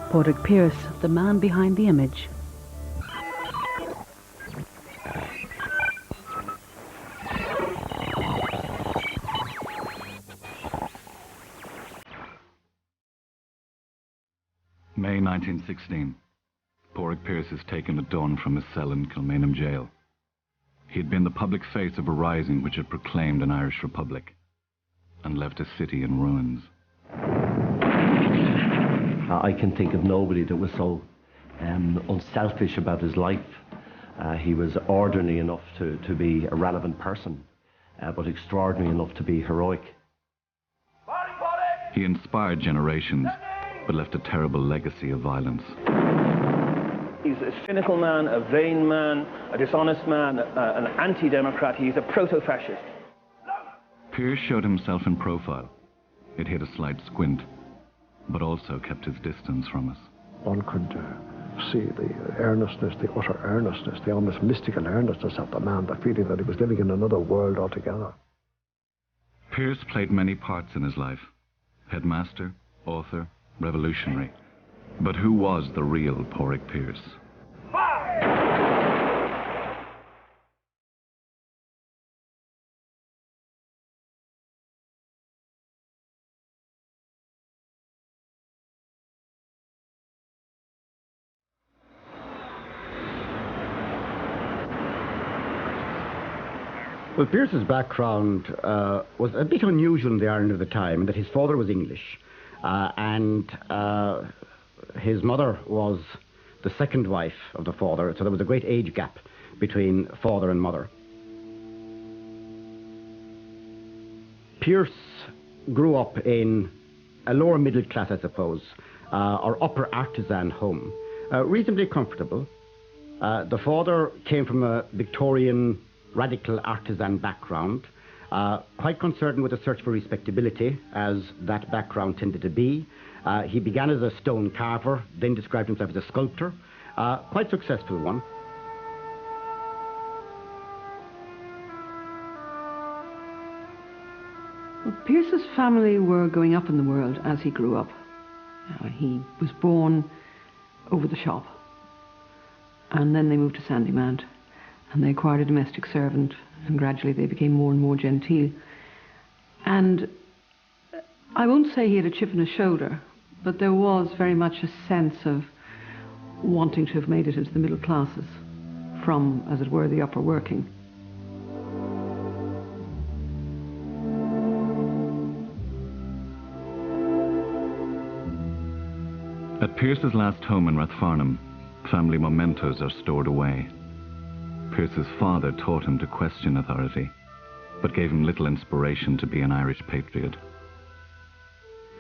Pádraig Pearse, the man behind the image. May 1916. Pádraig Pearse is taken at dawn from his cell in Kilmainham jail. He had been the public face of a rising which had proclaimed an Irish Republic and left a city in ruins. I can think of nobody that was so unselfish about his life. He was ordinary enough to be a relevant person, but extraordinary enough to be heroic. He inspired generations, but left a terrible legacy of violence. He's a cynical man, a vain man, a dishonest man, an anti-democrat. He's a proto-fascist. Pearse showed himself in profile. It hid a slight squint, but also kept his distance from us. One could see the earnestness, the utter earnestness, the almost mystical earnestness of the man, the feeling that he was living in another world altogether. Pearse played many parts in his life. Headmaster, author, revolutionary. But who was the real Pádraig Pearse? Well, Pearse's background was a bit unusual in the Ireland of the time, in that his father was English, and his mother was the second wife of the father, so there was a great age gap between father and mother. Pearse grew up in a lower middle class, I suppose, or upper artisan home, reasonably comfortable. The father came from a Victorian radical artisan background, quite concerned with the search for respectability, as that background tended to be. He began as a stone carver, then described himself as a sculptor, quite successful one. Well, Pearse's family were going up in the world as he grew up. He was born over the shop, and then they moved to Sandymount, and they acquired a domestic servant, and gradually they became more and more genteel. And I won't say he had a chip on his shoulder, but there was very much a sense of wanting to have made it into the middle classes from, as it were, the upper working. At Pearse's last home in Rathfarnham, family mementos are stored away. Pearse's father taught him to question authority, but gave him little inspiration to be an Irish patriot.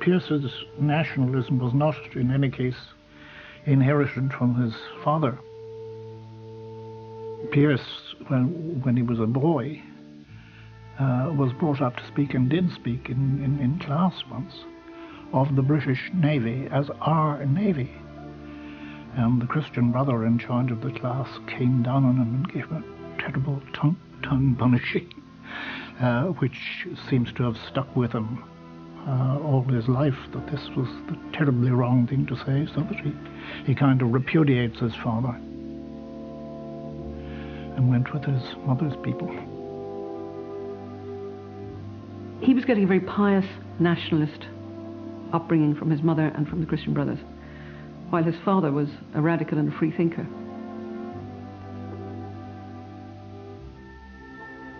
Pearse's nationalism was not, in any case, inherited from his father. Pearse, when he was a boy, was brought up to speak, and did speak in class once, of the British Navy as our Navy. And the Christian brother in charge of the class came down on him and gave him a terrible tongue punishing, which seems to have stuck with him all his life, that this was the terribly wrong thing to say, so that he kind of repudiates his father and went with his mother's people. He was getting a very pious nationalist upbringing from his mother and from the Christian brothers, while his father was a radical and a free thinker.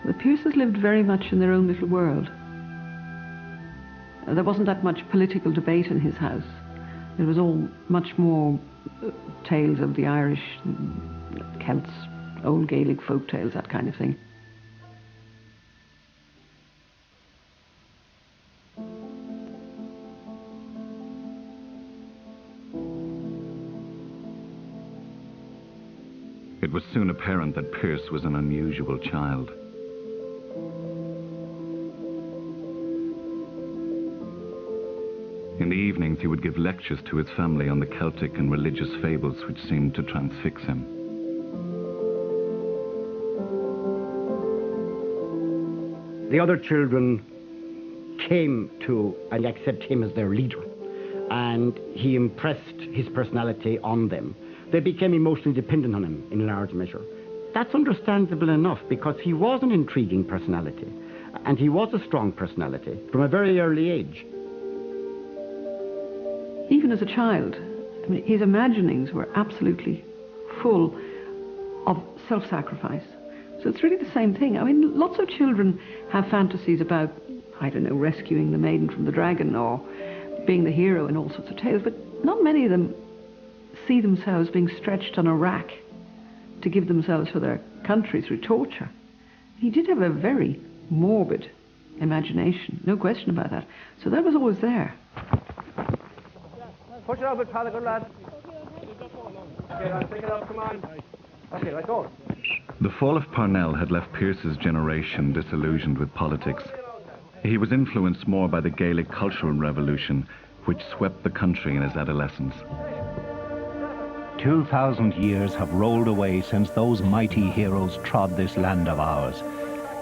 The Pearses lived very much in their own little world. There wasn't that much political debate in his house. It was all much more tales of the Irish, Celts, old Gaelic folk tales, that kind of thing. It was soon apparent that Pearse was an unusual child. In the evenings, he would give lectures to his family on the Celtic and religious fables which seemed to transfix him. The other children came to and accept him as their leader. and he impressed his personality on them. They became emotionally dependent on him in large measure. That's understandable enough because he was an intriguing personality and he was a strong personality from a very early age. Even as a child, I mean, his imaginings were absolutely full of self-sacrifice. So it's really the same thing. I mean, lots of children have fantasies about, I don't know, rescuing the maiden from the dragon or being the hero in all sorts of tales, but not many of them see themselves being stretched on a rack to give themselves for their country through torture. He did have a very morbid imagination, no question about that. So that was always there. Push it up a bit, Pádraig, good lad. Okay, lad, take it up, come on. Okay, let go. The fall of Parnell had left Pearse's generation disillusioned with politics. He was influenced more by the Gaelic cultural revolution, which swept the country in his adolescence. 2,000 years have rolled away since those mighty heroes trod this land of ours.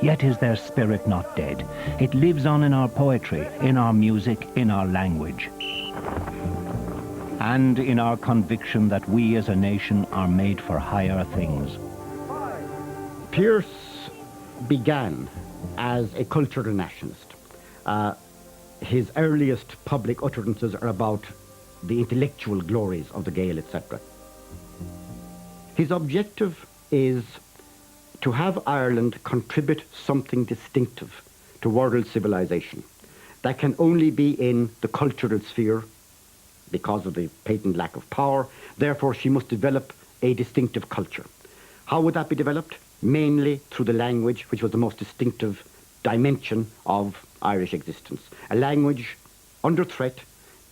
Yet is their spirit not dead. It lives on in our poetry, in our music, in our language, and in our conviction that we as a nation are made for higher things. Pearse began as a cultural nationalist. His earliest public utterances are about the intellectual glories of the Gael, etc. His objective is to have Ireland contribute something distinctive to world civilization. That can only be in the cultural sphere because of the patent lack of power. Therefore, she must develop a distinctive culture. How would that be developed? Mainly through the language, which was the most distinctive dimension of Irish existence. A language under threat,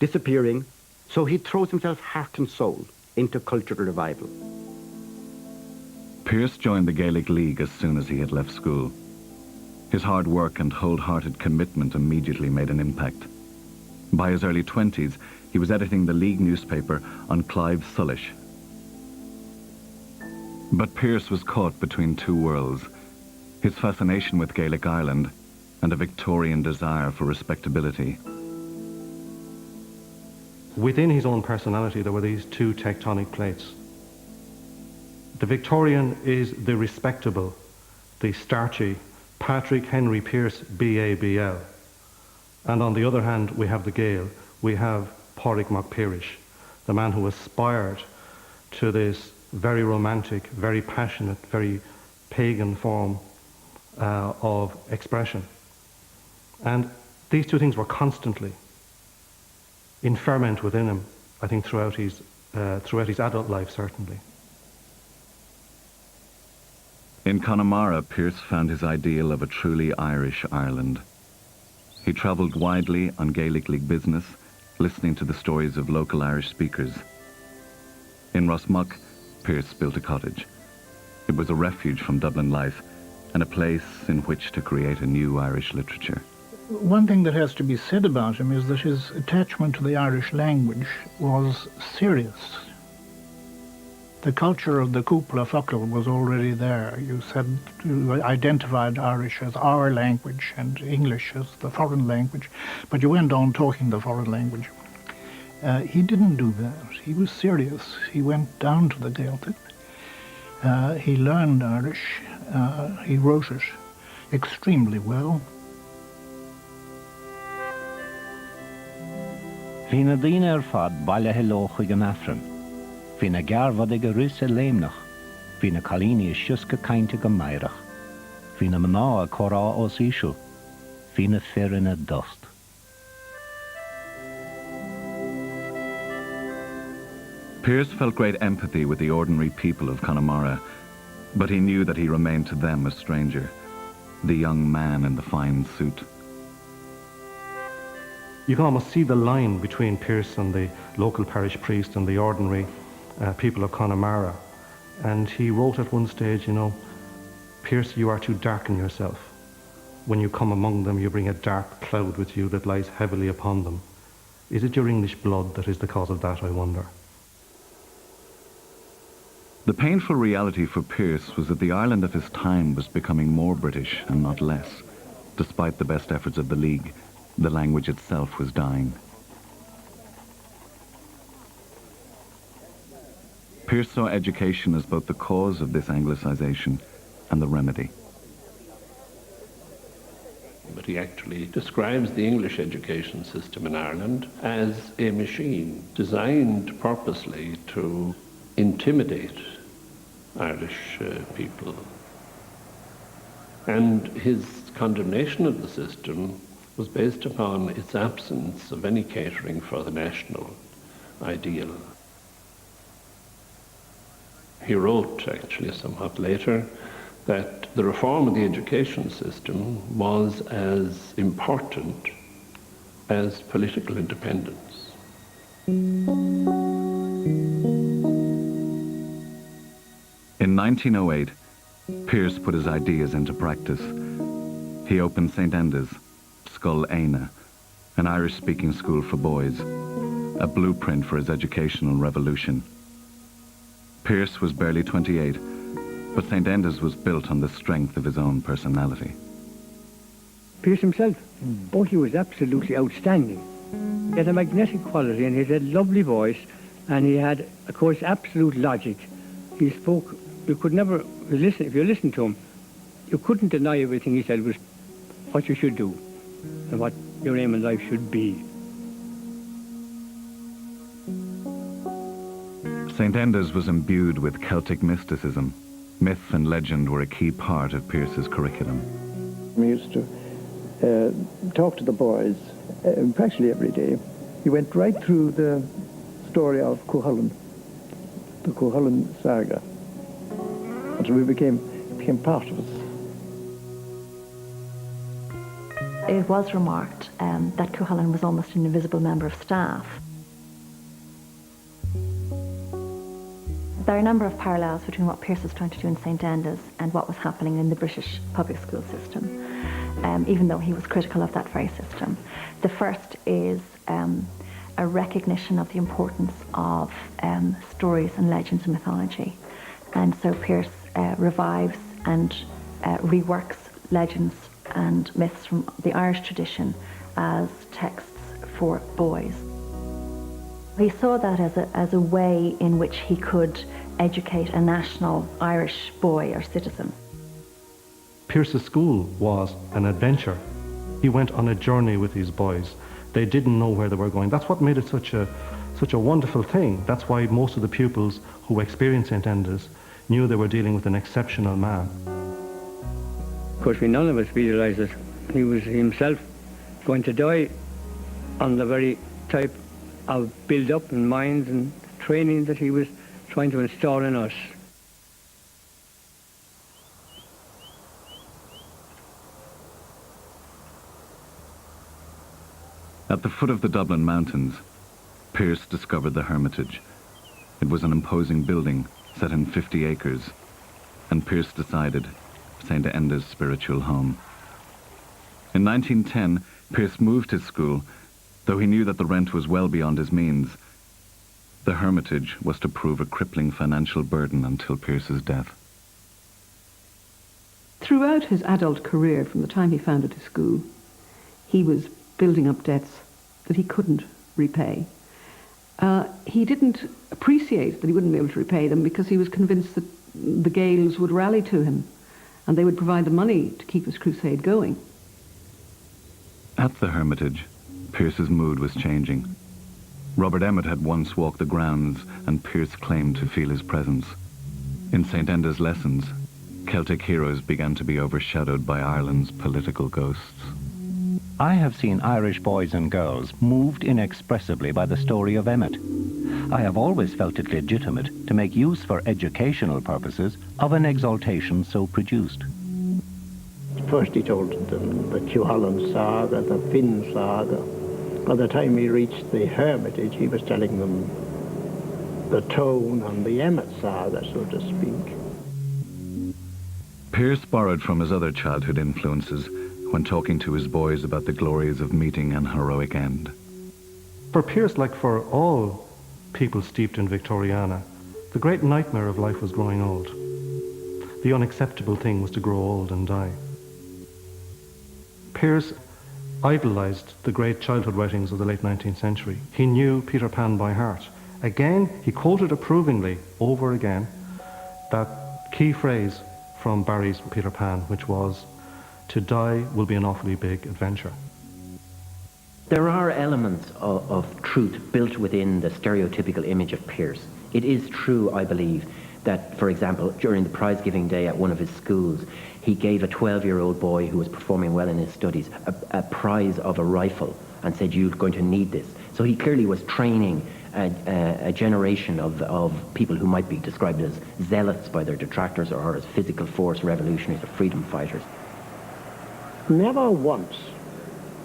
disappearing, so he throws himself heart and soul into cultural revival. Pearse joined the Gaelic League as soon as he had left school. His hard work and wholehearted commitment immediately made an impact. By his early 20s, he was editing the League newspaper on Clive Sullish. But Pearse was caught between two worlds, his fascination with Gaelic Ireland and a Victorian desire for respectability. Within his own personality, there were these two tectonic plates. The Victorian is the respectable, the starchy, Patrick Henry Pearse, B.A.B.L. And on the other hand, we have the Gael. We have Pádraig mac Pearse, the man who aspired to this very romantic, very passionate, very pagan form of expression. And these two things were constantly in ferment within him, I think, throughout his adult life, certainly. In Connemara, Pearse found his ideal of a truly Irish Ireland. He travelled widely on Gaelic League business, listening to the stories of local Irish speakers. In Rosmuck, Pearse built a cottage. It was a refuge from Dublin life and a place in which to create a new Irish literature. One thing that has to be said about him is that his attachment to the Irish language was serious. The culture of the Cúpla Focal was already there. You identified Irish as our language and English as the foreign language, but you went on talking the foreign language. He didn't do that. He was serious. He went down to the Gaeltacht. He learned Irish. He wrote it extremely well. Fina dina fad baile helochig an afran. Fina garvade ge russe leemnach. Fina kalini sjuske kainte ge meirach. Fina mna kora os ishu. Fina ferine dust. Pearse felt great empathy with the ordinary people of Connemara, but he knew that he remained to them a stranger, the young man in the fine suit. You can almost see the line between Pearse and the local parish priest and the ordinary people of Connemara. And he wrote at one stage, you know, Pearse, you are to darken yourself. When you come among them, you bring a dark cloud with you that lies heavily upon them. Is it your English blood that is the cause of that, I wonder? The painful reality for Pearse was that the Ireland of his time was becoming more British and not less. Despite the best efforts of the League, the language itself was dying. Pearse saw education as both the cause of this Anglicisation and the remedy. But he actually describes the English education system in Ireland as a machine designed purposely to intimidate Irish people. And his condemnation of the system was based upon its absence of any catering for the national ideal. He wrote, actually somewhat later, that the reform of the education system was as important as political independence. In 1908, Pearse put his ideas into practice. He opened St. Enda's, Scoil Éine, an Irish-speaking school for boys, a blueprint for his educational revolution. Pearse was barely 28, but St. Enda's was built on the strength of his own personality. Pearse himself, he was absolutely outstanding. He had a magnetic quality and he had a lovely voice, and he had, of course, absolute logic. He spoke, you could never, if you listened to him, you couldn't deny everything he said was what you should do and what your aim in life should be. St. Enda's was imbued with Celtic mysticism. Myth and legend were a key part of Pearse's curriculum. We used to talk to the boys practically every day. He went right through the story of Cuchulainn, the Cuchulainn saga, until we became part of it. It was remarked that Cuchulainn was almost an invisible member of staff. There are a number of parallels between what Pearse was trying to do in St. Enda's and what was happening in the British public school system, even though he was critical of that very system. The first is a recognition of the importance of stories and legends and mythology. And so Pearse revives and reworks legends and myths from the Irish tradition as texts for boys. He saw that as a way in which he could educate a national Irish boy or citizen. Pearse's school was an adventure. He went on a journey with these boys. They didn't know where they were going. That's what made it such a wonderful thing. That's why most of the pupils who experienced St. Enda's knew they were dealing with an exceptional man. Of course, none of us realised that he was himself going to die on the very type of build-up in minds and training that he was trying to install in us. At the foot of the Dublin Mountains, Pearse discovered the Hermitage. It was an imposing building set in 50 acres, and Pearse decided St. Enda's spiritual home. In 1910, Pearse moved his school, though he knew that the rent was well beyond his means. The Hermitage was to prove a crippling financial burden until Pearse's death. Throughout his adult career, from the time he founded his school, he was building up debts that he couldn't repay. He didn't appreciate that he wouldn't be able to repay them because he was convinced that the Gaels would rally to him and they would provide the money to keep his crusade going. At the Hermitage, Pearse's mood was changing. Robert Emmet had once walked the grounds, and Pearse claimed to feel his presence. In St. Enda's lessons, Celtic heroes began to be overshadowed by Ireland's political ghosts. I have seen Irish boys and girls moved inexpressibly by the story of Emmet. I have always felt it legitimate to make use for educational purposes of an exaltation so produced. First he told them the Cuchulainn saga, the Finn saga. By the time he reached the Hermitage, he was telling them the Tone and the Emmet saga, so to speak. Pearse borrowed from his other childhood influences when talking to his boys about the glories of meeting an heroic end. For Pearse, like for all people steeped in Victoriana, the great nightmare of life was growing old. The unacceptable thing was to grow old and die. Pearse idolised the great childhood writings of the late 19th century. He knew Peter Pan by heart, Again, he quoted approvingly over again that key phrase from Barry's Peter Pan, which was, "To die will be an awfully big adventure." There are elements of truth built within the stereotypical image of Pearse. It is true, I believe, that, for example, during the prize-giving day at one of his schools, he gave a 12-year-old boy who was performing well in his studies a prize of a rifle and said, "You're going to need this." So he clearly was training a generation of people who might be described as zealots by their detractors or as physical force revolutionaries or freedom fighters. Never once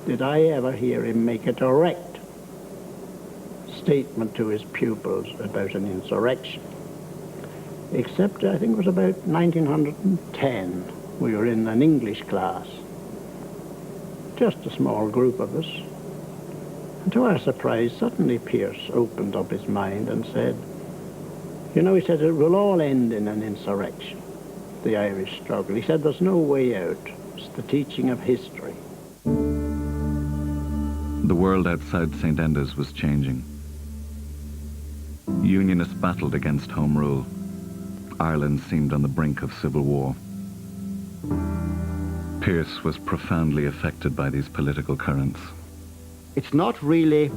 did I ever hear him make a direct statement to his pupils about an insurrection. Except, I think it was about 1910, we were in an English class, just a small group of us. And to our surprise, suddenly Pearse opened up his mind and said, "You know," he said, "it will all end in an insurrection, the Irish struggle." He said, "There's no way out. It's the teaching of history." The world outside St. Enda's was changing. Unionists battled against Home Rule. Ireland seemed on the brink of civil war. Pearse was profoundly affected by these political currents. It's not really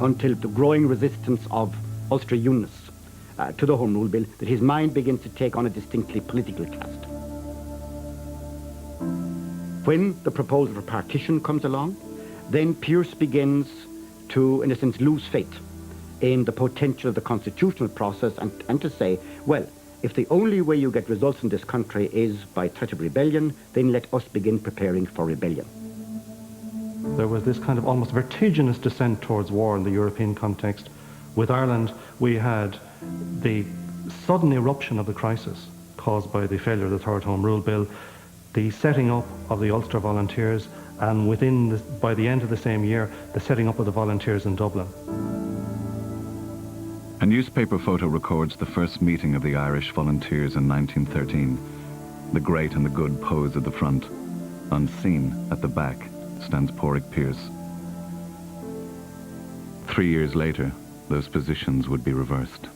until the growing resistance of Ulster Unionists to the Home Rule Bill that his mind begins to take on a distinctly political cast. When the proposal for partition comes along, then Pearse begins to, in a sense, lose faith in the potential of the constitutional process and to say, well, if the only way you get results in this country is by threat of rebellion, then let us begin preparing for rebellion. There was this kind of almost vertiginous descent towards war in the European context. With Ireland, we had the sudden eruption of the crisis caused by the failure of the Third Home Rule Bill, the setting up of the Ulster Volunteers, and by the end of the same year, the setting up of the Volunteers in Dublin. A newspaper photo records the first meeting of the Irish Volunteers in 1913. The great and the good pose at the front. Unseen, at the back, stands Pádraig Pearse. 3 years later, those positions would be reversed.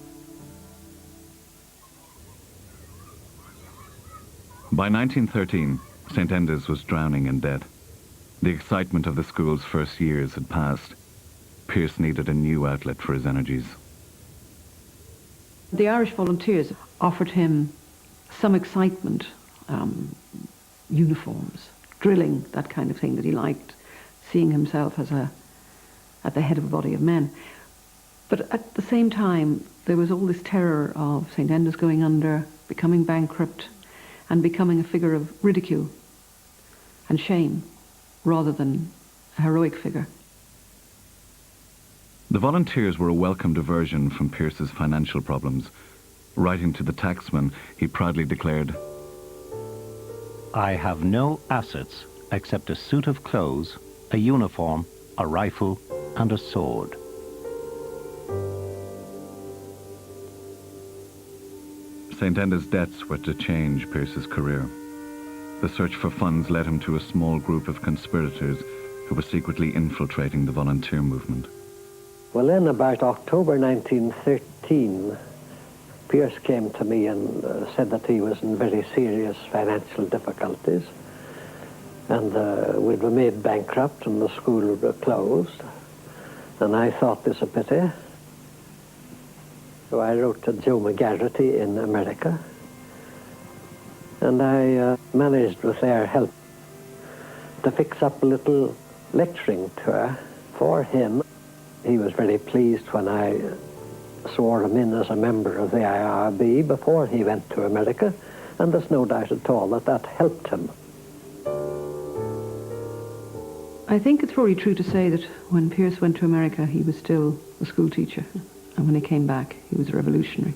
By 1913, St. Enda's was drowning in debt. The excitement of the school's first years had passed. Pearse needed a new outlet for his energies. The Irish Volunteers offered him some excitement, uniforms, drilling, that kind of thing that he liked, seeing himself as at the head of a body of men. But at the same time, there was all this terror of St. Enda's going under, becoming bankrupt, and becoming a figure of ridicule and shame, rather than a heroic figure. The Volunteers were a welcome diversion from Pearse's financial problems. Writing to the taxman, he proudly declared, "I have no assets except a suit of clothes, a uniform, a rifle, and a sword." St. Enda's debts were to change Pearse's career. The search for funds led him to a small group of conspirators who were secretly infiltrating the volunteer movement. Well, in about October 1913, Pearse came to me and said that he was in very serious financial difficulties, and we'd been made bankrupt and the school would be closed, and I thought this a pity. So I wrote to Joe McGarrity in America, and I managed with their help to fix up a little lecturing tour for him. He was very pleased when I swore him in as a member of the IRB before he went to America, and there's no doubt at all that that helped him. I think it's probably true to say that when Pearse went to America, he was still a school teacher, and when he came back, he was a revolutionary.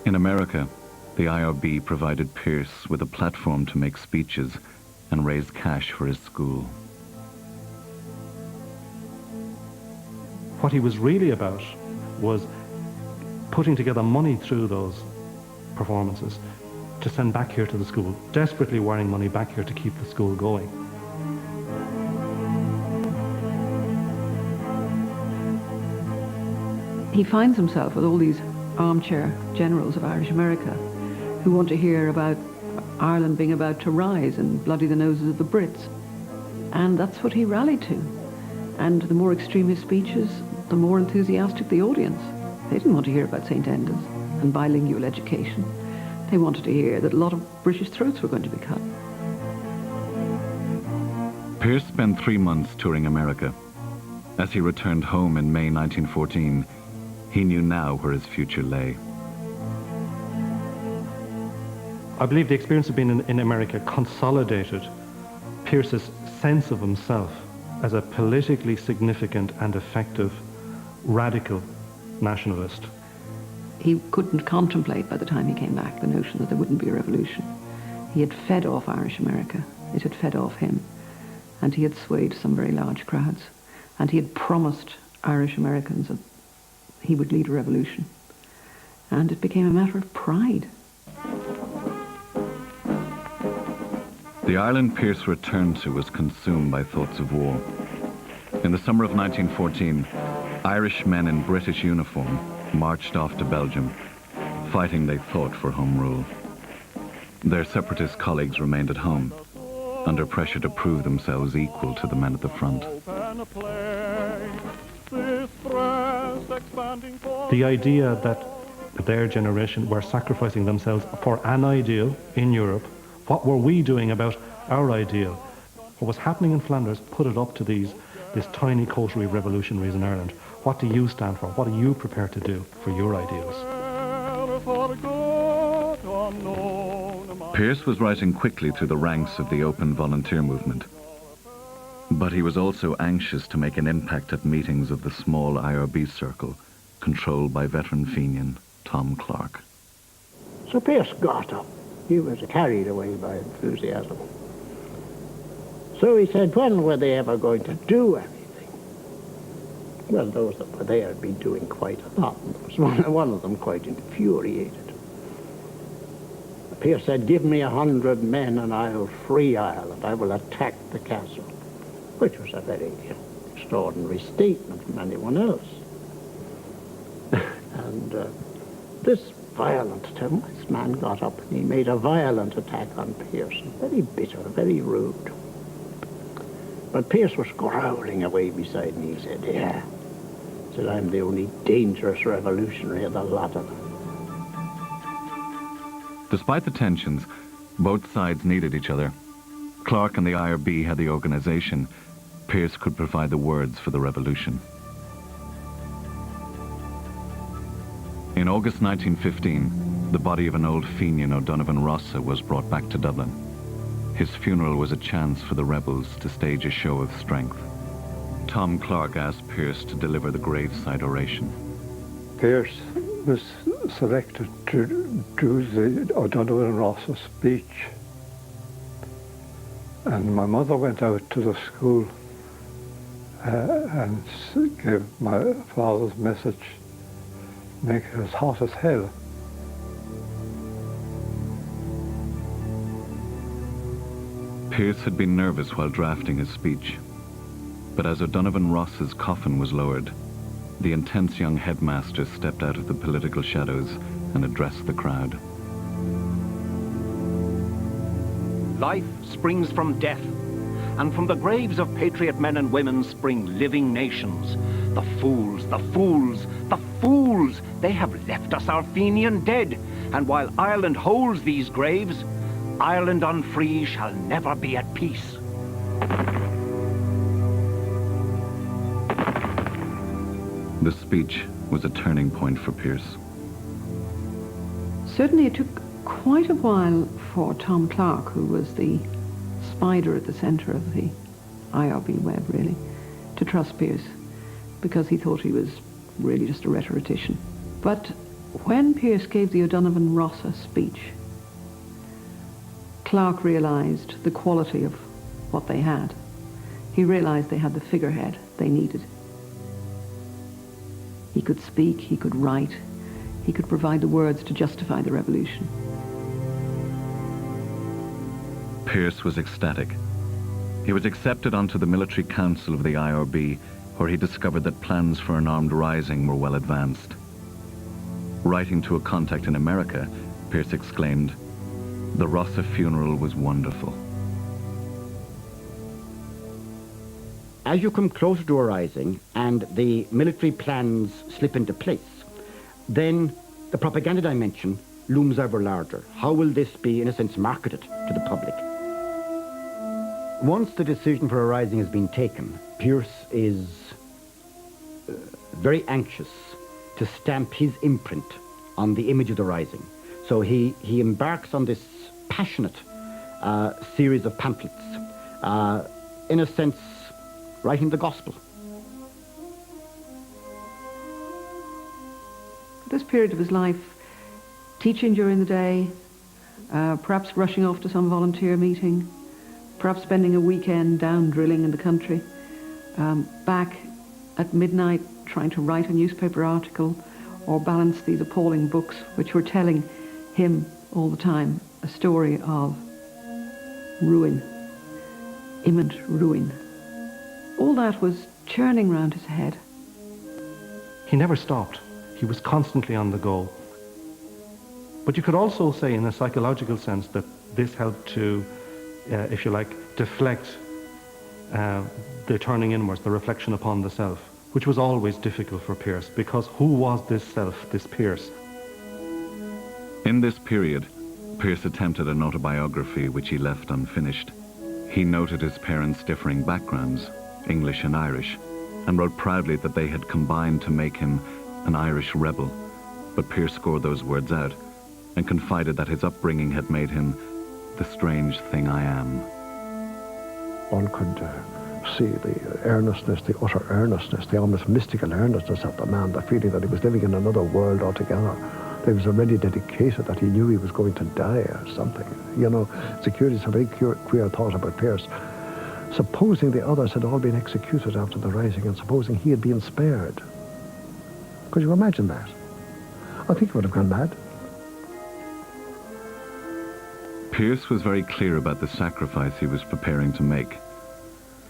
In America, the IRB provided Pearse with a platform to make speeches and raise cash for his school. What he was really about was putting together money through those performances to send back here to the school, desperately wiring money back here to keep the school going. he finds himself with all these armchair generals of Irish America who want to hear about Ireland being about to rise and bloody the noses of the Brits. And that's what he rallied to. And the more extreme his speeches, the more enthusiastic the audience. They didn't want to hear about St. Enda's and bilingual education. They wanted to hear that a lot of British throats were going to be cut. Pearse spent 3 months touring America. As he returned home in May 1914, he knew now where his future lay. I believe the experience of being in America consolidated Pearse's sense of himself as a politically significant and effective radical nationalist. He couldn't contemplate by the time he came back the notion that there wouldn't be a revolution. He had fed off Irish America. It had fed off him. And he had swayed some very large crowds. And he had promised Irish Americans that he would lead a revolution. And it became a matter of pride. The Ireland Pearse returned to was consumed by thoughts of war. In the summer of 1914, Irish men in British uniform marched off to Belgium, fighting, they thought, for home rule. Their separatist colleagues remained at home, under pressure to prove themselves equal to the men at the front. The idea that their generation were sacrificing themselves for an ideal in Europe. What were we doing about our ideal? What was happening in Flanders put it up to these tiny coterie revolutionaries in Ireland. What do you stand for? What are you prepared to do for your ideals? Pearse was rising quickly through the ranks of the open volunteer movement. But he was also anxious to make an impact at meetings of the small IRB circle, controlled by veteran Fenian Tom Clark. So Pearse got up. He was carried away by enthusiasm. So he said, when were they ever going to do anything? Well, those that were there had been doing quite a lot. And there was one of them quite infuriated. Pearse said, give me 100 men and I'll free Ireland. I will attack the castle. Which was a very extraordinary statement from anyone else. And this man got up and he made a violent attack on Pearse. Very bitter, very rude. But Pearse was growling away beside me. He said, yeah. He said, I'm the only dangerous revolutionary of the lot of them. Despite the tensions, both sides needed each other. Clark and the IRB had the organization. Pearse could provide the words for the revolution. In August 1915, the body of an old Fenian O'Donovan Rossa was brought back to Dublin. His funeral was a chance for the rebels to stage a show of strength. Tom Clark asked Pearse to deliver the graveside oration. Pearse was selected to do the O'Donovan Rossa speech. And my mother went out to the school and gave my father's message, make it as hot as hell. Pearse had been nervous while drafting his speech, but as O'Donovan Ross's coffin was lowered, the intense young headmaster stepped out of the political shadows and addressed the crowd. Life springs from death, and from the graves of patriot men and women spring living nations. The fools, the fools, the fools! They have left us our Fenian dead, and while Ireland holds these graves, Ireland unfree shall never be at peace. The speech was a turning point for Pearse. Certainly it took quite a while for Tom Clark, who was the spider at the centre of the IRB web, really, to trust Pearse, because he thought he was really just a rhetorician. But when Pearse gave the O'Donovan Rossa speech, Clark realised the quality of what they had. He realised they had the figurehead they needed. He could speak, he could write, he could provide the words to justify the revolution. Pearse was ecstatic. He was accepted onto the military council of the IRB, where he discovered that plans for an armed rising were well advanced. Writing to a contact in America, Pearse exclaimed, "The Rossa funeral was wonderful." As you come closer to a rising and the military plans slip into place, then the propaganda dimension looms ever larger. How will this be, in a sense, marketed to the public? Once the decision for a rising has been taken, Pearse is very anxious to stamp his imprint on the image of the rising. So he embarks on this passionate series of pamphlets, in a sense, writing the gospel. This period of his life, teaching during the day, perhaps rushing off to some volunteer meeting, perhaps spending a weekend down drilling in the country, back at midnight trying to write a newspaper article or balance these appalling books which were telling him all the time a story of ruin, imminent ruin. All that was churning round his head. He never stopped. He was constantly on the go. But you could also say, in a psychological sense, that this helped to, if you like, deflect the turning inwards, the reflection upon the self, which was always difficult for Pearse, because who was this self, this Pearse? In this period, Pearse attempted an autobiography which he left unfinished. He noted his parents' differing backgrounds, English and Irish, and wrote proudly that they had combined to make him an Irish rebel. But Pearse scored those words out and confided that his upbringing had made him the strange thing I am. One could see the earnestness, the utter earnestness, the almost mystical earnestness of the man, the feeling that he was living in another world altogether. That he was already dedicated, that he knew he was going to die or something. You know, it's a curious, a very queer thought about Pearse. Supposing the others had all been executed after the rising, and supposing he had been spared. Could you imagine that? I think he would have gone mad. Pearse was very clear about the sacrifice he was preparing to make.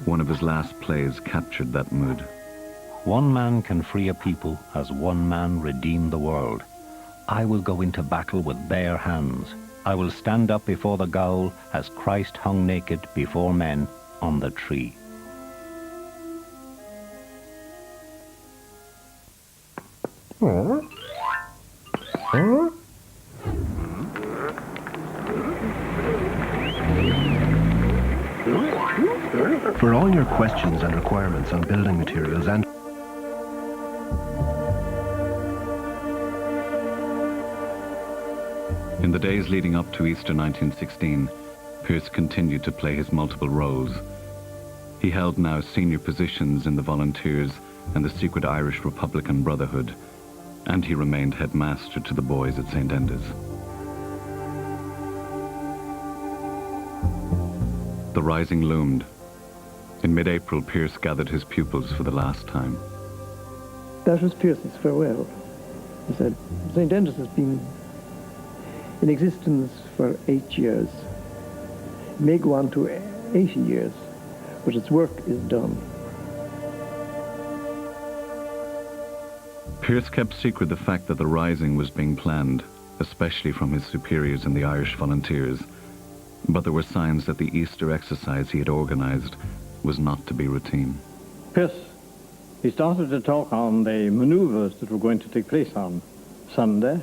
One of his last plays captured that mood. One man can free a people as one man redeem the world. I will go into battle with bare hands. I will stand up before the goal as Christ hung naked before men on the tree. For all your questions and requirements on building materials and In the days leading up to Easter 1916, Pearse continued to play his multiple roles. He held now senior positions in the Volunteers and the secret Irish Republican Brotherhood, and he remained headmaster to the boys at St. Enda's. The rising loomed. In mid-April, Pearse gathered his pupils for the last time. That was Pearse's farewell. He said, St. Enda's has been in existence for 8 years. It may go on to 80 years, but its work is done. Pearse kept secret the fact that the rising was being planned, especially from his superiors in the Irish Volunteers. But there were signs that the Easter exercise he had organized was not to be routine. Pearse, he started to talk on the manoeuvres that were going to take place on Sunday,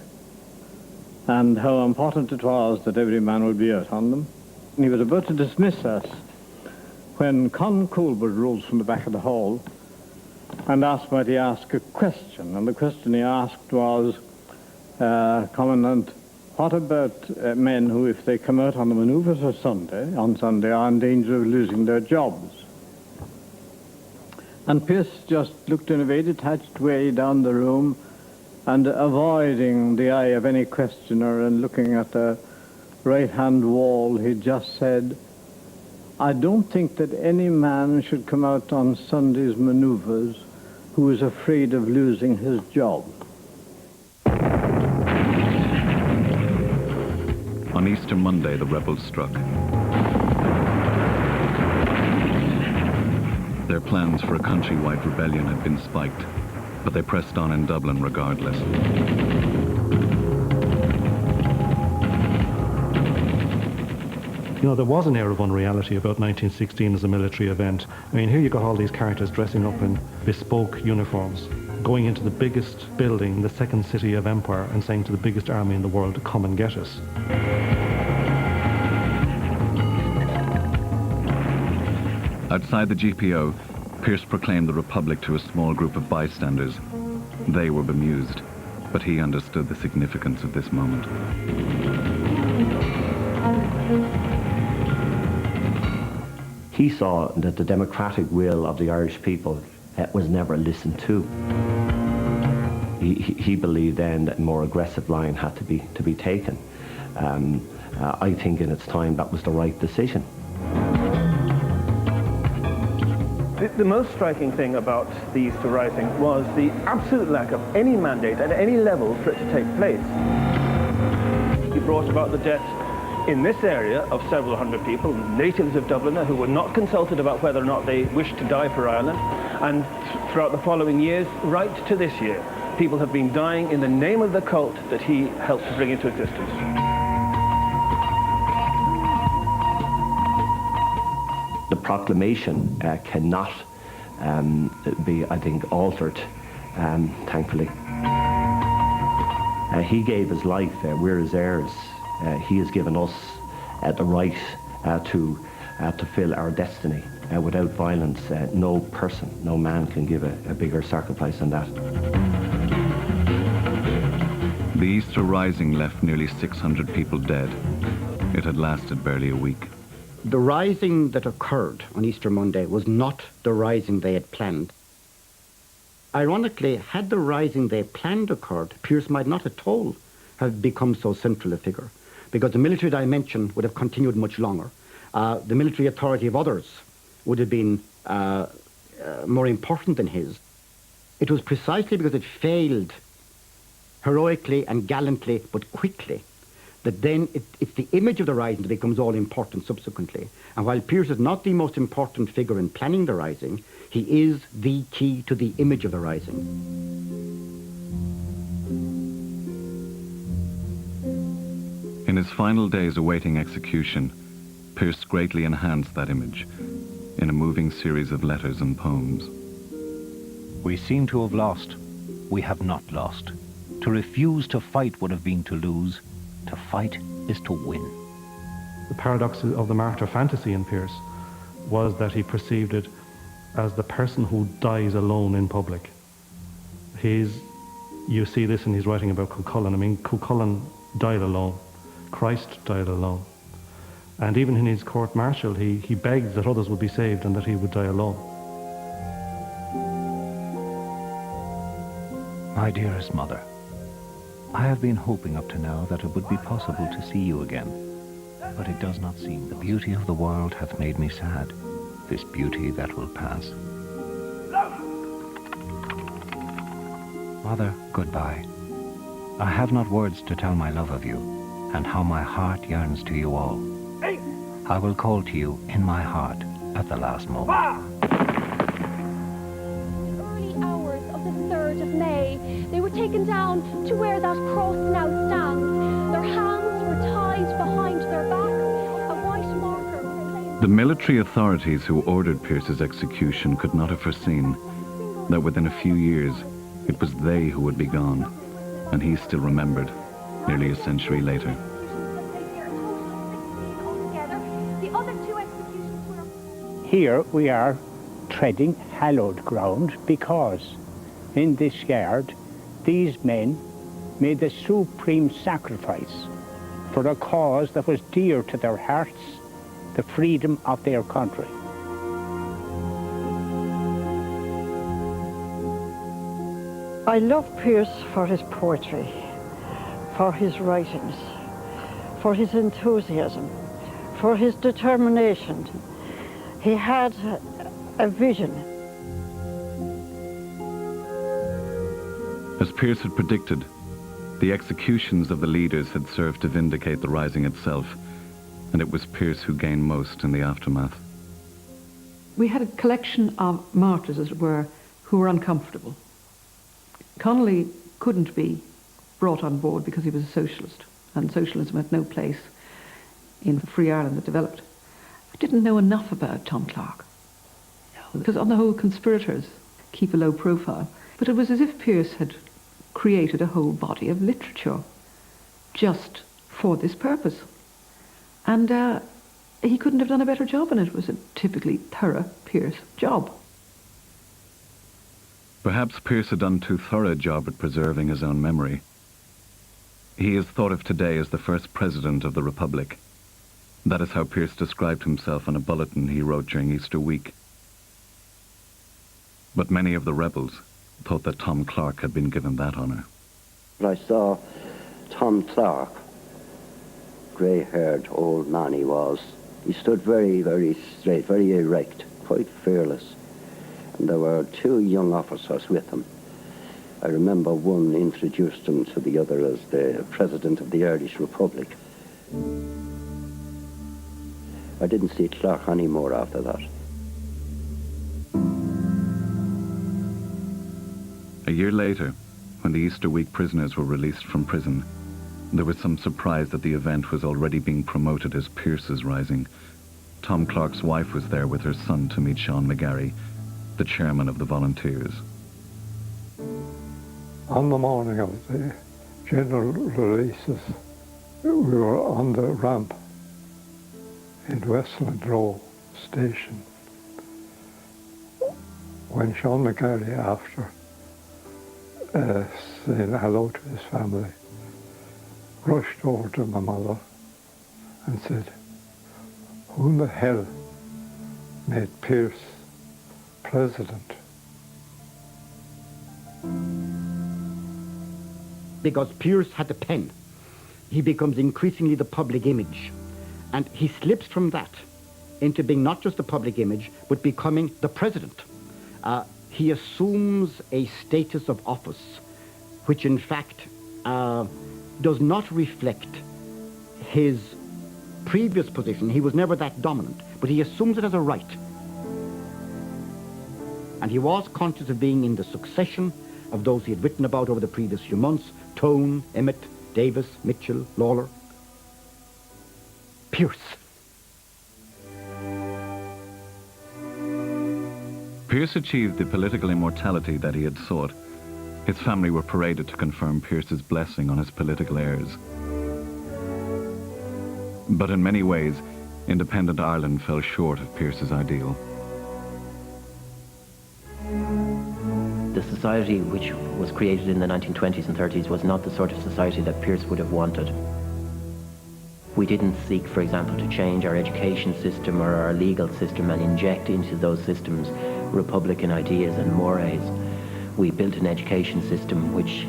and how important it was that every man would be out on them. And he was about to dismiss us when Con Colbert rose from the back of the hall and asked me to ask a question. And the question he asked was, Commandant, what about men who, if they come out on the manoeuvres on Sunday, are in danger of losing their jobs? And Pearse just looked in a very detached way down the room, and avoiding the eye of any questioner and looking at the right-hand wall, he just said, I don't think that any man should come out on Sunday's manoeuvres who is afraid of losing his job. On Easter Monday, the rebels struck. Their plans for a countrywide rebellion had been spiked, but they pressed on in Dublin regardless. You know, there was an air of unreality about 1916 as a military event. I mean, here you got all these characters dressing up in bespoke uniforms, going into the biggest building, the second city of empire, and saying to the biggest army in the world to come and get us. Outside the GPO, Pearse proclaimed the Republic to a small group of bystanders. They were bemused, but he understood the significance of this moment. He saw that the democratic will of the Irish people was never listened to. He believed then that a more aggressive line had to be taken. I think in its time that was the right decision. The most striking thing about the Easter Rising was the absolute lack of any mandate at any level for it to take place. He brought about the death in this area of several hundred people, natives of Dublin, who were not consulted about whether or not they wished to die for Ireland. And throughout the following years, right to this year, people have been dying in the name of the cult that he helped to bring into existence. The proclamation cannot be, I think, altered, thankfully. He gave his life, we're his heirs. He has given us the right to fulfill our destiny. Without violence, no person, no man can give a bigger sacrifice than that. The Easter Rising left nearly 600 people dead. It had lasted barely a week. The rising that occurred on Easter Monday was not the rising they had planned. Ironically, had the rising they planned occurred, Pearse might not at all have become so central a figure, because the military dimension would have continued much longer. The military authority of others would have been more important than his. It was precisely because it failed heroically and gallantly, but quickly, that then it's the image of the rising that becomes all important subsequently. And while Pearse is not the most important figure in planning the rising, he is the key to the image of the rising. In his final days awaiting execution, Pearse greatly enhanced that image in a moving series of letters and poems. We seem to have lost. We have not lost. To refuse to fight would have been to lose. To fight is to win. The paradox of the martyr fantasy in Pearse was that he perceived it as the person who dies alone in public. You see this in his writing about Cuchulainn. I mean, Cuchulainn died alone. Christ died alone. And even in his court-martial, he begged that others would be saved and that he would die alone. My dearest mother, I have been hoping up to now that it would be possible to see you again, but it does not seem. The beauty of the world hath made me sad, this beauty that will pass. Mother, goodbye. I have not words to tell my love of you, and how my heart yearns to you all. I will call to you in my heart at the last moment. Early hours of the 3rd of May, they were taken down to where that cross now stands. Their hands were tied behind their backs. A white marker was placed. The military authorities who ordered Pearse's execution could not have foreseen that within a few years it was they who would be gone, and he still remembered, nearly a century later. Here we are treading hallowed ground because in this yard these men made the supreme sacrifice for a cause that was dear to their hearts, the freedom of their country. I love Pearse for his poetry, for his writings, for his enthusiasm, for his determination. He had a vision. As Pearse had predicted, the executions of the leaders had served to vindicate the rising itself, and it was Pearse who gained most in the aftermath. we had a collection of martyrs, as it were, who were uncomfortable. Connolly couldn't be brought on board because he was a socialist, and socialism had no place in the free Ireland that developed. I didn't know enough about Tom Clarke, because on the whole, conspirators keep a low profile. But it was as if Pearse had created a whole body of literature just for this purpose. And he couldn't have done a better job, and it was a typically thorough Pearse job. Perhaps Pearse had done too thorough a job at preserving his own memory. He is thought of today as the first president of the Republic. That is how Pearse described himself in a bulletin he wrote during Easter week. But many of the rebels thought that Tom Clarke had been given that honour. I saw Tom Clarke, grey-haired old man he was. He stood very, very straight, very erect, quite fearless. And there were two young officers with him. I remember one introduced him to the other as the President of the Irish Republic. I didn't see Clarke anymore after that. A year later, when the Easter week prisoners were released from prison, there was some surprise that the event was already being promoted as Pearse's Rising. Tom Clarke's wife was there with her son to meet Sean McGarry, the chairman of the Volunteers. On the morning of the general releases, we were on the ramp in Westland Row Station when Sean McGarry, after saying hello to his family, rushed over to my mother and said, "Who in the hell made Pearse president?" Because Pearse had the pen, he becomes increasingly the public image. And he slips from that into being not just the public image, but becoming the president. He assumes a status of office, which in fact does not reflect his previous position. He was never that dominant, but he assumes it as a right. And he was conscious of being in the succession of those he had written about over the previous few months: Tone, Emmett, Davis, Mitchell, Lawler. Pearse. Pearse achieved the political immortality that he had sought. His family were paraded to confirm Pearse's blessing on his political heirs. But in many ways, independent Ireland fell short of Pearse's ideal. The society which was created in the 1920s and 30s was not the sort of society that Pearse would have wanted. We didn't seek, for example, to change our education system or our legal system and inject into those systems Republican ideas and mores. We built an education system which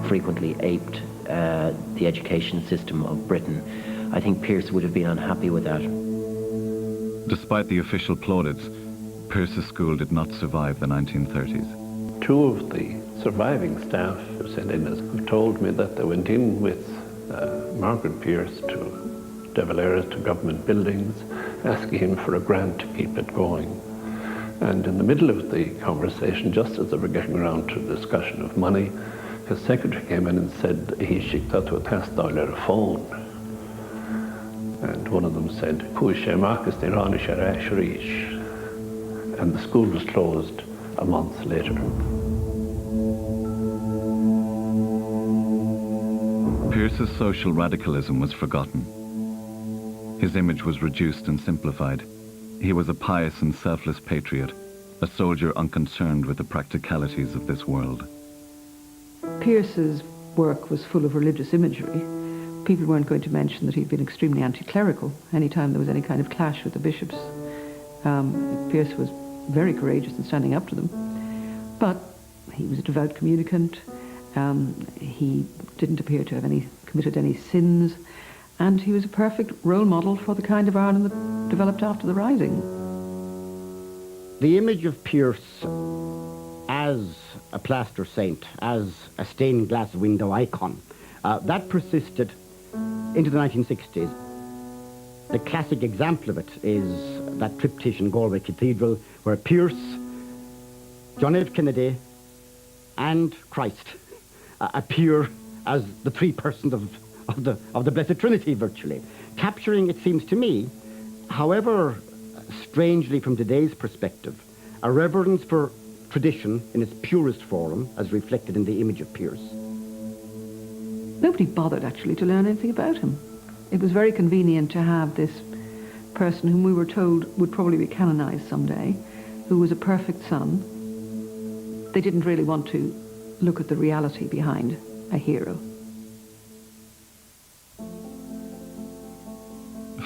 frequently aped the education system of Britain. I think Pearse would have been unhappy with that. Despite the official plaudits, Pearse's school did not survive the 1930s. Two of the surviving staff who sent in have told me that they went in with Margaret Pearse to De Valera's, to government buildings, asking him for a grant to keep it going. And in the middle of the conversation, just as they were getting around to the discussion of money, his secretary came in and said, "He shicked out to a test dollar a phone." And one of them said, and the school was closed a month later. Pearse's social radicalism was forgotten. His image was reduced and simplified. He was a pious and selfless patriot, a soldier unconcerned with the practicalities of this world. Pearse's work was full of religious imagery. People weren't going to mention that he'd been extremely anti-clerical anytime there was any kind of clash with the bishops. Pearse was very courageous in standing up to them. But he was a devout communicant. He didn't appear to have committed any sins. And he was a perfect role model for the kind of Ireland that developed after the Rising. The image of Pearse as a plaster saint, as a stained glass window icon, that persisted into the 1960s. The classic example of it is that triptych in Galway Cathedral, where Pearse, John F. Kennedy, and Christ appear as the three persons of the Blessed Trinity, virtually, capturing, it seems to me, however strangely from today's perspective, a reverence for tradition in its purest form, as reflected in the image of Pearse. Nobody bothered actually to learn anything about him. It was very convenient to have this person whom we were told would probably be canonized someday, who was a perfect son. They didn't really want to look at the reality behind a hero.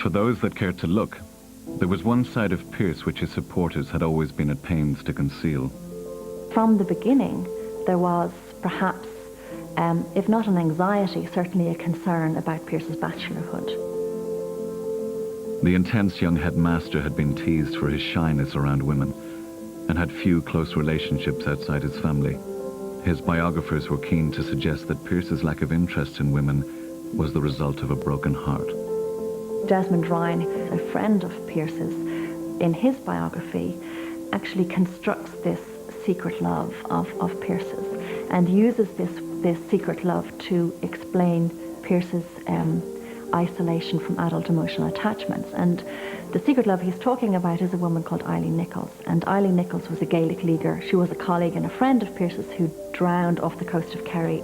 For those that cared to look, there was one side of Pearse which his supporters had always been at pains to conceal. From the beginning, there was perhaps, if not an anxiety, certainly a concern about Pearse's bachelorhood. The intense young headmaster had been teased for his shyness around women and had few close relationships outside his family. His biographers were keen to suggest that Pearse's lack of interest in women was the result of a broken heart. Desmond Ryan, a friend of Pearse's, in his biography, actually constructs this secret love of Pearse's and uses this secret love to explain Pearse's isolation from adult emotional attachments. And the secret love he's talking about is a woman called Eileen Nichols. And Eileen Nichols was a Gaelic leaguer. She was a colleague and a friend of Pearse's who drowned off the coast of Kerry.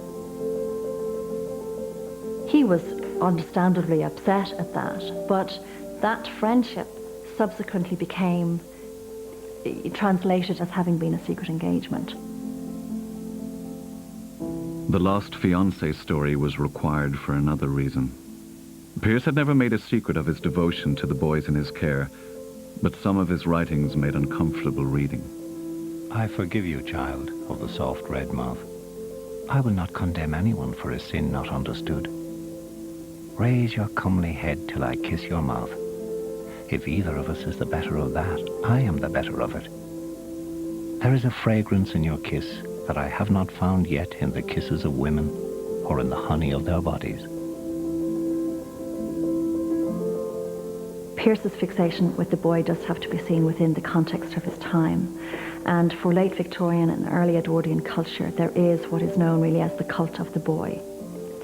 He was understandably upset at that, but that friendship subsequently became translated as having been a secret engagement. The lost fiancé story was required for another reason. Pearse had never made a secret of his devotion to the boys in his care, but some of his writings made uncomfortable reading. I forgive you, child of the soft red mouth. I will not condemn anyone for a sin not understood. Raise your comely head till I kiss your mouth. If either of us is the better of that, I am the better of it. There is a fragrance in your kiss that I have not found yet in the kisses of women or in the honey of their bodies. Pearse's fixation with the boy does have to be seen within the context of his time. And for late Victorian and early Edwardian culture, there is what is known really as the cult of the boy.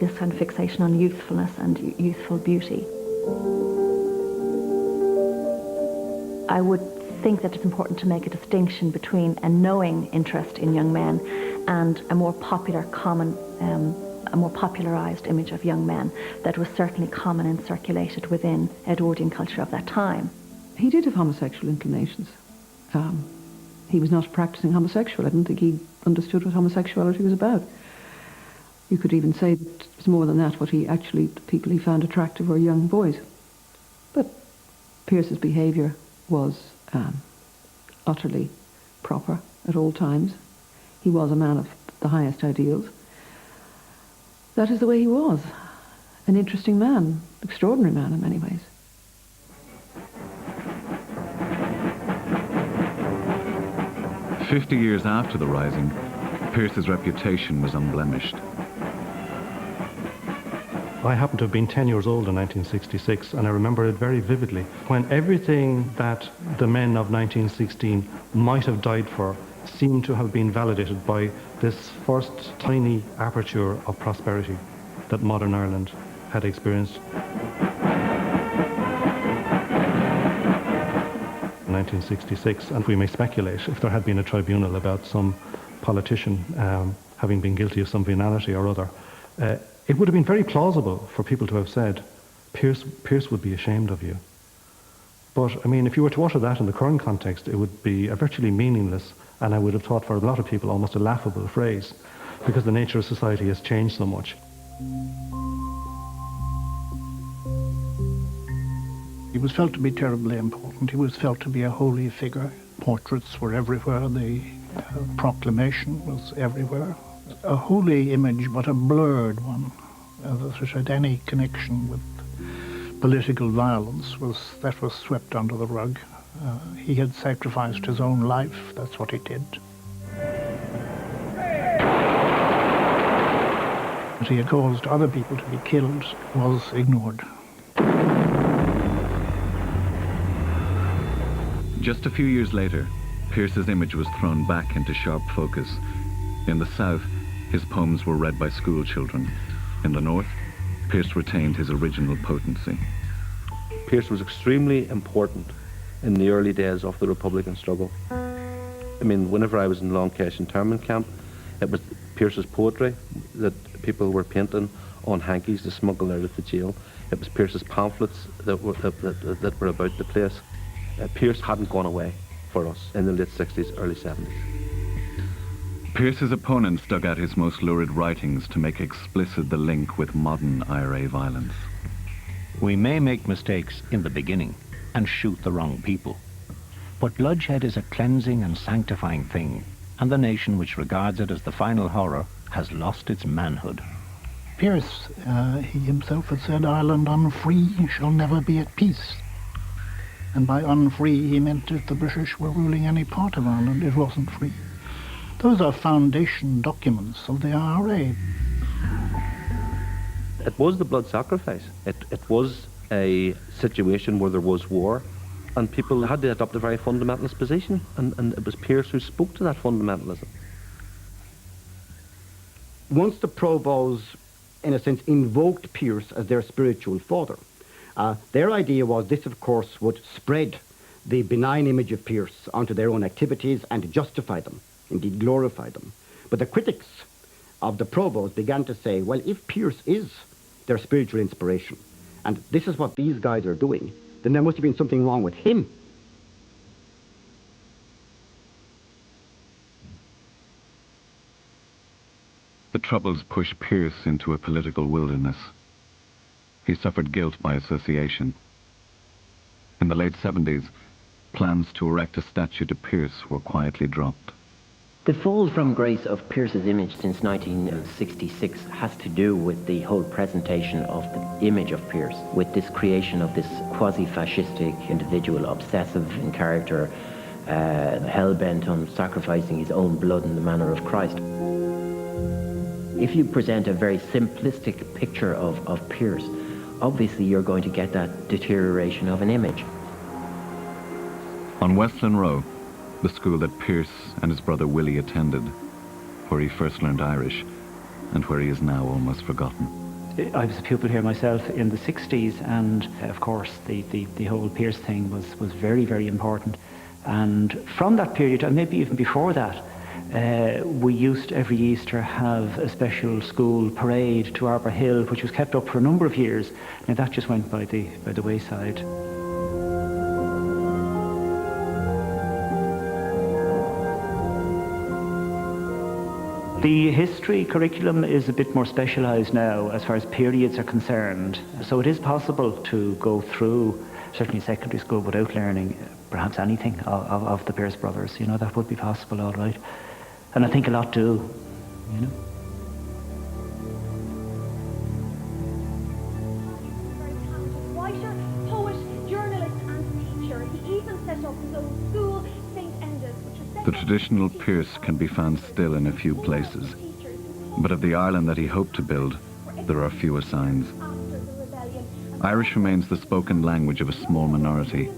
This kind of fixation on youthfulness and youthful beauty. I would think that it's important to make a distinction between a knowing interest in young men and a more popular, a more popularized image of young men that was certainly common and circulated within Edwardian culture of that time. He did have homosexual inclinations. He was not a practicing homosexual. I don't think he understood what homosexuality was about. You could even say that it was more than that. The people he found attractive were young boys. But Pearse's behaviour was utterly proper at all times. He was a man of the highest ideals. That is the way he was. An interesting man, extraordinary man in many ways. "50 years after the Rising, Pearse's reputation was unblemished. I happened to have been 10 years old in 1966, and I remember it very vividly, when everything that the men of 1916 might have died for seemed to have been validated by this first tiny aperture of prosperity that modern Ireland had experienced. In 1966, and we may speculate if there had been a tribunal about some politician having been guilty of some venality or other, it would have been very plausible for people to have said, Pearse would be ashamed of you. But, I mean, if you were to utter that in the current context, it would be a virtually meaningless, and I would have thought for a lot of people almost a laughable phrase, because the nature of society has changed so much. He was felt to be terribly important. He was felt to be a holy figure. Portraits were everywhere. The proclamation was everywhere. A holy image, but a blurred one, that had any connection with political violence was swept under the rug. He had sacrificed his own life. That's what he did. That he had caused other people to be killed was ignored. Just a few years later, Pearse's image was thrown back into sharp focus. In the south, his poems were read by school children. In the north, Pearse retained his original potency. Pearse was extremely important in the early days of the Republican struggle. I mean, whenever I was in Longcash internment camp, it was Pearse's poetry that people were painting on hankies to smuggle out of the jail. It was Pearse's pamphlets that were about the place. Pearse hadn't gone away for us in the late 60s, early 70s. Pearse's opponents dug out his most lurid writings to make explicit the link with modern IRA violence. We may make mistakes in the beginning and shoot the wrong people, but bloodshed is a cleansing and sanctifying thing, and the nation which regards it as the final horror has lost its manhood. Pearse, he himself had said, Ireland unfree shall never be at peace. And by unfree he meant if the British were ruling any part of Ireland, it wasn't free. Those are foundation documents of the IRA. It was the blood sacrifice. It was a situation where there was war, and people had to adopt a very fundamentalist position, and it was Pearse who spoke to that fundamentalism. Once the Provosts, in a sense, invoked Pearse as their spiritual father, their idea was this, of course, would spread the benign image of Pearse onto their own activities and justify them, indeed glorify them. But the critics of the Provosts began to say, well, if Pearse is their spiritual inspiration, and this is what these guys are doing, then there must have been something wrong with him. The Troubles pushed Pearse into a political wilderness. He suffered guilt by association. In the late 70s, plans to erect a statue to Pearse were quietly dropped. The fall from grace of Pearse's image since 1966 has to do with the whole presentation of the image of Pearse, with this creation of this quasi-fascistic individual, obsessive in character, hell-bent on sacrificing his own blood in the manner of Christ. If you present a very simplistic picture of Pearse, obviously you're going to get that deterioration of an image. On Westland Row, the school that Pearse and his brother Willie attended, where he first learned Irish, and where he is now almost forgotten. I was a pupil here myself in the 60s, and of course the whole Pearse thing was very, very important. And from that period, and maybe even before that, we used every Easter have a special school parade to Arbor Hill, which was kept up for a number of years. Now that just went by the wayside. The history curriculum is a bit more specialised now as far as periods are concerned. So it is possible to go through, certainly secondary school, without learning perhaps anything of the Pearse brothers. You know, that would be possible, all right. And I think a lot do, you know. Writer, poet, journalist and teacher. He even set up his own school, St. Enda's, which was set The traditional Pearse can be found still in a few places, but of the Ireland that he hoped to build, there are fewer signs. Irish remains the spoken language of a small minority.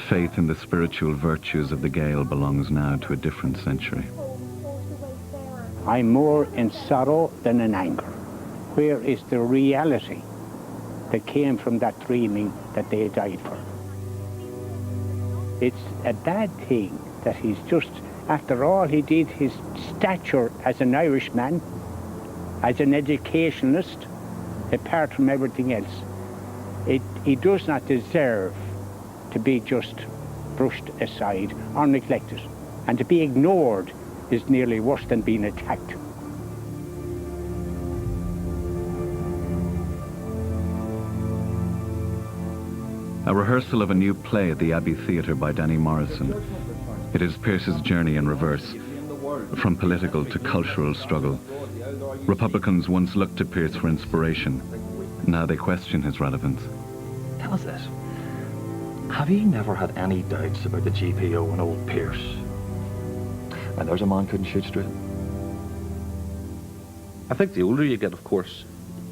Faith in the spiritual virtues of the Gael belongs now to a different century. I'm more in sorrow than in anger. Where is the reality that came from that dreaming that they died for? It's a bad thing that he's just, after all he did, his stature as an Irishman, as an educationalist, apart from everything else, he does not deserve to be just brushed aside or neglected. And to be ignored is nearly worse than being attacked. A rehearsal of a new play at the Abbey Theatre by Danny Morrison. It is Pearse's journey in reverse, from political to cultural struggle. Republicans once looked to Pearse for inspiration. Now they question his relevance. Tell us this. Have you never had any doubts about the GPO and old Pearse? And there's a man couldn't shoot straight. I think the older you get, of course,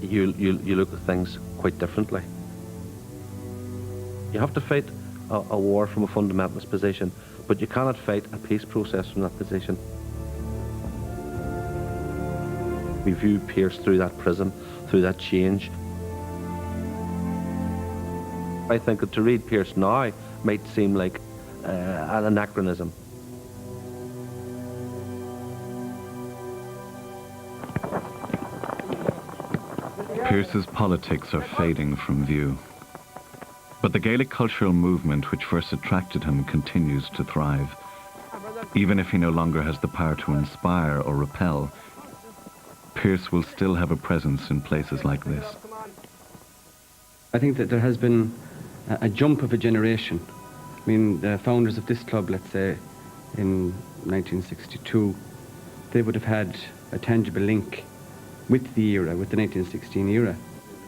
you look at things quite differently. You have to fight a war from a fundamentalist position, But you cannot fight a peace process from that position. We view Pearse through that prism, through that change. I think that to read Pearse now might seem like an anachronism. Pearse's politics are fading from view. But the Gaelic cultural movement which first attracted him continues to thrive. Even if he no longer has the power to inspire or repel, Pearse will still have a presence in places like this. I think that there has been a jump of a generation. I mean, the founders of this club, let's say, in 1962, they would have had a tangible link with the era, with the 1916 era.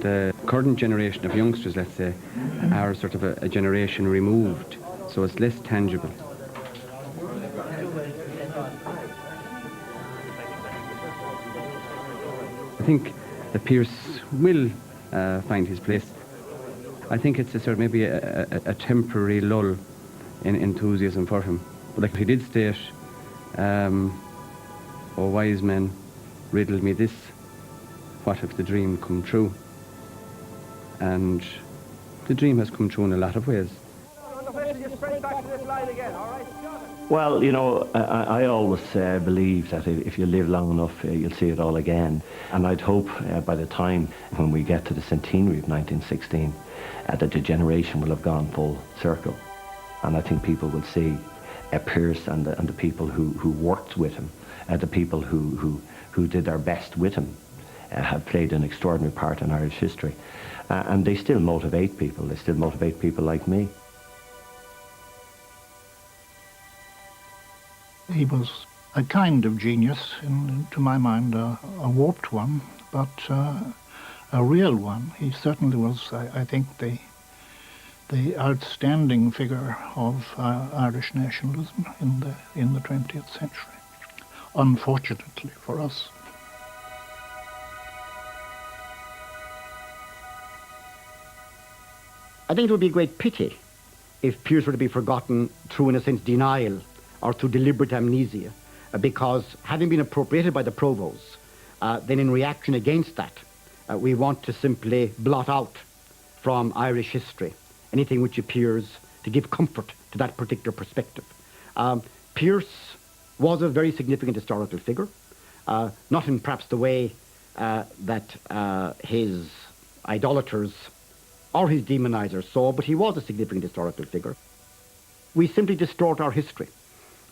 The current generation of youngsters, let's say, are sort of a generation removed, so it's less tangible. I think that Pearse will find his place. I think it's a sort of maybe a temporary lull in enthusiasm for him. But like he did state, "O wise men, riddle me this, what if the dream come true?" And the dream has come true in a lot of ways. Well, you know, I always believe that if you live long enough, you'll see it all again. And I'd hope by the time when we get to the centenary of 1916, that the generation will have gone full circle. And I think people will see Pearse and the people who worked with him, the people who did their best with him, have played an extraordinary part in Irish history. And they still motivate people. They still motivate people like me. He was a kind of genius, to my mind, a warped one, but a real one. He certainly was, I think, the outstanding figure of Irish nationalism in the 20th century, unfortunately for us. I think it would be a great pity if Pearse were to be forgotten through, in a sense, denial or through deliberate amnesia, because having been appropriated by the provosts, then in reaction against that, we want to simply blot out from Irish history anything which appears to give comfort to that particular perspective. Pearse was a very significant historical figure, not in perhaps the way that his idolaters or his demonizers saw, but he was a significant historical figure. We simply distort our history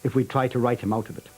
if we try to write him out of it.